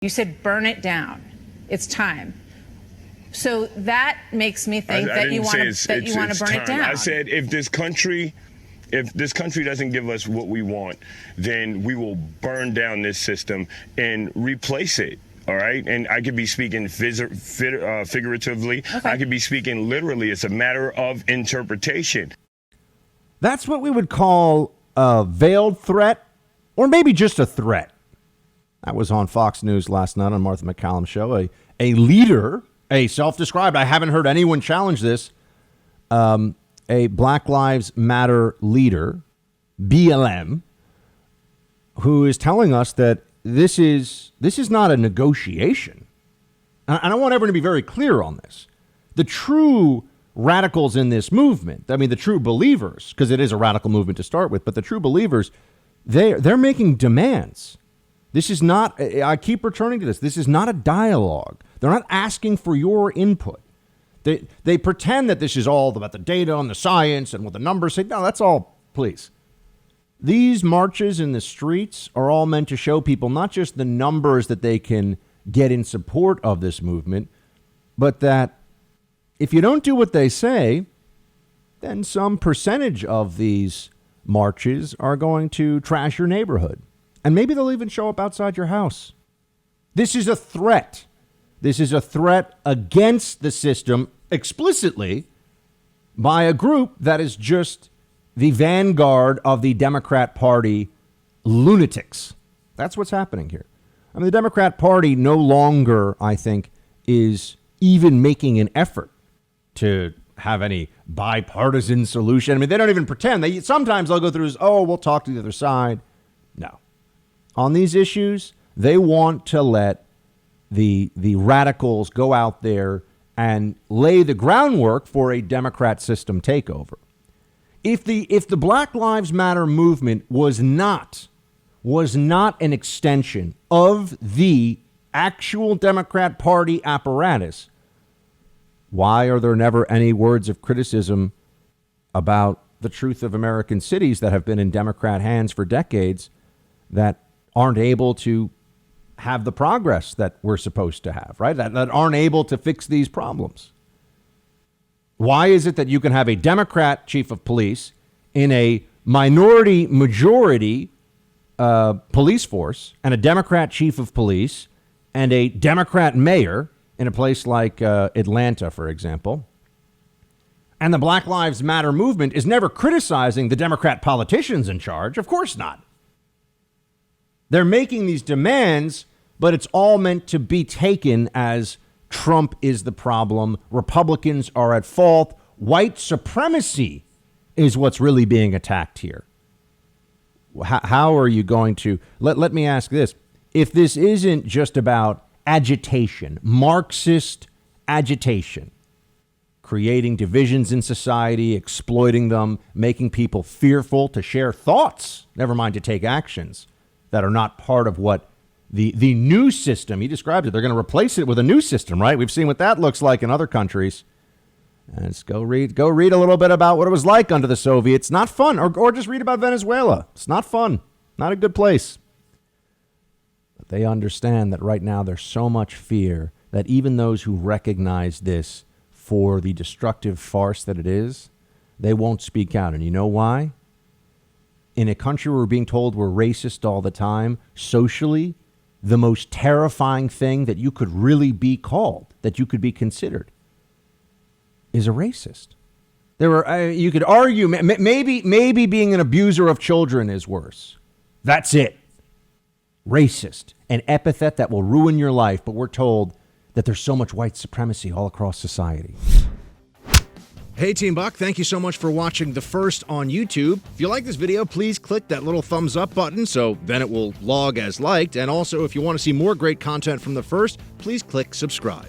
You said burn it down. It's time. So that makes me think that you want to burn it down. I said if this country doesn't give us what we want, then we will burn down this system and replace it. All right. And I could be speaking figuratively. Okay. I could be speaking literally. It's a matter of interpretation. That's what we would call a veiled threat, or maybe just a threat. That was on Fox News last night on Martha McCallum's show. A leader, a self-described, I haven't heard anyone challenge this, a Black Lives Matter leader, BLM, who is telling us that this is not a negotiation. And I want everyone to be very clear on this. The true radicals in this movement, I mean, the true believers, because it is a radical movement to start with, but the true believers, they're making demands. This is not, I keep returning to this, this is not a dialogue. They're not asking for your input. They pretend that this is all about the data and the science and what the numbers say. No, that's all, please. These marches in the streets are all meant to show people not just the numbers that they can get in support of this movement, but that if you don't do what they say, then some percentage of these marches are going to trash your neighborhood. And maybe they'll even show up outside your house. This is a threat. This is a threat against the system explicitly by a group that is just the vanguard of the Democrat Party lunatics. That's what's happening here. I mean, the Democrat Party no longer, I think, is even making an effort to have any bipartisan solution. I mean, they don't even pretend. Sometimes they'll go through, we'll talk to the other side. No. On these issues, they want to let the radicals go out there and lay the groundwork for a Democrat system takeover. If the Black Lives Matter movement was not an extension of the actual Democrat Party apparatus, why are there never any words of criticism about the truth of American cities that have been in Democrat hands for decades that aren't able to have the progress that we're supposed to have, right? That aren't able to fix these problems. Why is it that you can have a Democrat chief of police in a minority majority police force and a Democrat chief of police and a Democrat mayor in a place like Atlanta, for example, and the Black Lives Matter movement is never criticizing the Democrat politicians in charge? Of course not. They're making these demands, but it's all meant to be taken as Trump is the problem. Republicans are at fault. White supremacy is what's really being attacked here. How are you going to let me ask this? If this isn't just about agitation, Marxist agitation, creating divisions in society, exploiting them, making people fearful to share thoughts, never mind to take actions that are not part of what the new system, he described it, they're going to replace it with a new system, right? We've seen what that looks like in other countries. And let's go read a little bit about what it was like under the Soviets. Not fun. Or just read about Venezuela. It's not fun. Not a good place. But they understand that right now there's so much fear that even those who recognize this for the destructive farce that it is, they won't speak out. And you know why? In a country where we're being told we're racist all the time, socially, the most terrifying thing that you could really be called, that you could be considered, is a racist. You could argue maybe being an abuser of children is worse. That's it. Racist, an epithet that will ruin your life, but we're told that there's so much white supremacy all across society. Hey, Team Buck, thank you so much for watching The First on YouTube. If you like this video, please click that little thumbs up button so then it will log as liked. And also, if you want to see more great content from The First, please click subscribe.